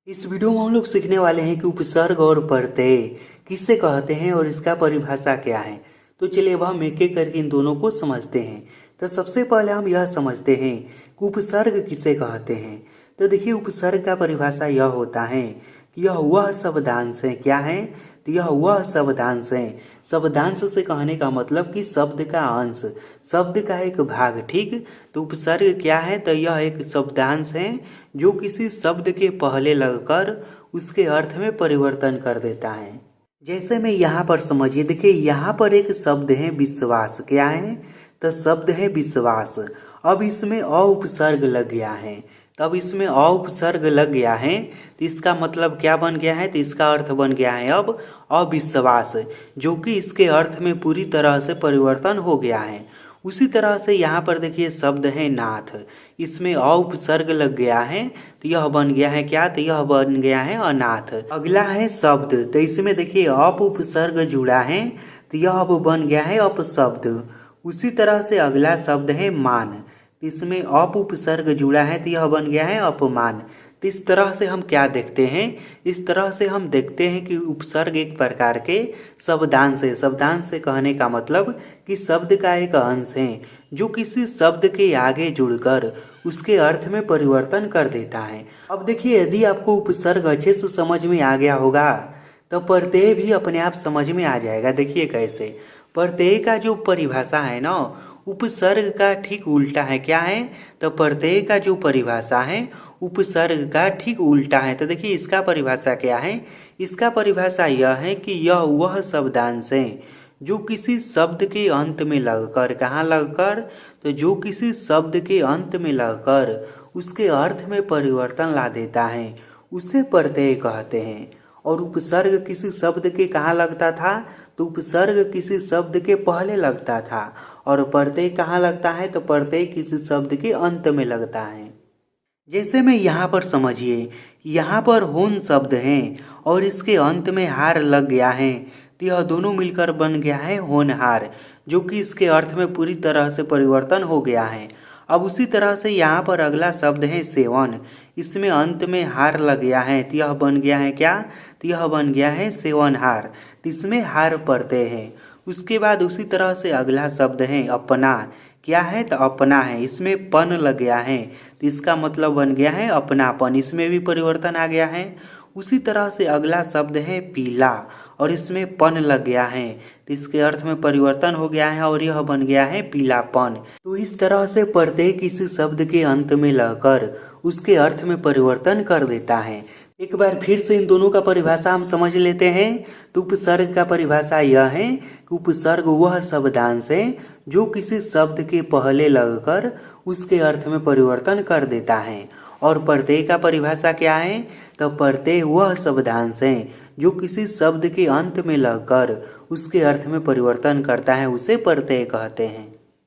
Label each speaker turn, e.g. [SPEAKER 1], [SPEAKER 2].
[SPEAKER 1] इस वीडियो में हम लोग सीखने वाले हैं कि उपसर्ग और प्रत्यय किससे कहते हैं और इसका परिभाषा क्या है। तो चलिए अब हम एक एक करके इन दोनों को समझते हैं। तो सबसे पहले हम यह समझते हैं कि उपसर्ग किसे कहते हैं। तो देखिए उपसर्ग का परिभाषा यह होता है कि यह वह शब्दांश है। क्या है? तो यह वह शब्दांश है। शब्दांश से कहने का मतलब कि शब्द का अंश, शब्द का एक भाग। ठीक, तो उपसर्ग क्या है? तो यह एक शब्दांश है जो किसी शब्द के पहले लगकर उसके अर्थ में परिवर्तन कर देता है। जैसे मैं यहाँ पर समझिए, देखिए यहाँ पर एक शब्द है विश्वास। क्या है? तो शब्द है विश्वास। अब इसमें अ उपसर्ग लग गया है। तब इसमें अ उपसर्ग लग गया है तो इसका मतलब क्या बन गया है? तो इसका अर्थ बन गया है अब अविश्वास, जो कि इसके अर्थ में पूरी तरह से परिवर्तन हो गया है। उसी तरह से यहाँ पर देखिए शब्द है नाथ, इसमें अ उपसर्ग लग गया है तो यह बन गया है क्या? तो यह बन गया है अनाथ। अगला है शब्द, तो इसमें देखिए अप उपसर्ग जुड़ा है तो यह अब बन गया है अपशब्द। उसी तरह से अगला शब्द है मान, इसमें अप उपसर्ग जुड़ा है तो यह बन गया है अपमान। तो इस तरह से हम क्या देखते हैं? इस तरह से हम देखते हैं कि उपसर्ग एक प्रकार के शब्दांश है। शब्दांश से कहने का मतलब कि शब्द का एक अंश है जो किसी शब्द के आगे जुड़कर उसके अर्थ में परिवर्तन कर देता है। अब देखिए यदि आपको उपसर्ग अच्छे से समझ में आ गया होगा तो प्रत्यय भी अपने आप समझ में आ जाएगा। देखिए कैसे, प्रत्यय का जो परिभाषा है ना, उपसर्ग का ठीक उल्टा है। क्या है? तो प्रत्यय का जो परिभाषा है उपसर्ग का ठीक उल्टा है। तो देखिए इसका परिभाषा क्या है? इसका परिभाषा यह है कि यह वह शब्दांश है जो किसी शब्द के अंत में लगकर, कहाँ लगकर? तो जो किसी शब्द के अंत में लगकर उसके अर्थ में परिवर्तन ला देता है, उसे प्रत्यय कहते हैं। और उपसर्ग किसी शब्द के कहाँ लगता था? तो उपसर्ग किसी शब्द के पहले लगता था। और प्रत्यय कहाँ लगता है? तो प्रत्यय किसी शब्द के अंत में लगता है। जैसे में यहाँ पर समझिए, यहाँ पर होन शब्द है और इसके अंत में हार लग गया है तो यह दोनों मिलकर बन गया है होनहार, जो कि इसके अर्थ में पूरी तरह से परिवर्तन हो गया है। अब उसी तरह से यहाँ पर अगला शब्द है सेवन, इसमें अंत में हार लग गया है तो यह बन गया है क्या? तो यह बन गया है सेवनहार, तो इसमें हार प्रत्यय है। उसके बाद उसी तरह से अगला शब्द है अपना। क्या है? तो अपना है, इसमें पन लग गया है तो इसका मतलब बन गया है अपनापन, इसमें भी परिवर्तन आ गया है। उसी तरह से अगला शब्द है पीला और इसमें पन लग गया है तो इसके अर्थ में परिवर्तन हो गया है और यह बन गया है पीलापन। तो इस तरह से प्रत्यय किसी शब्द के अंत में लगकर उसके अर्थ में परिवर्तन कर देता है। एक बार फिर से इन दोनों का परिभाषा हम समझ लेते हैं। तो उपसर्ग का परिभाषा यह है कि उपसर्ग वह शब्दांश है जो किसी शब्द के पहले लगकर उसके अर्थ में परिवर्तन कर देता है। और प्रत्यय का परिभाषा क्या है? तो प्रत्यय वह शब्दांश है जो किसी शब्द के अंत में लगकर उसके अर्थ में परिवर्तन करता है, उसे प्रत्यय कहते हैं।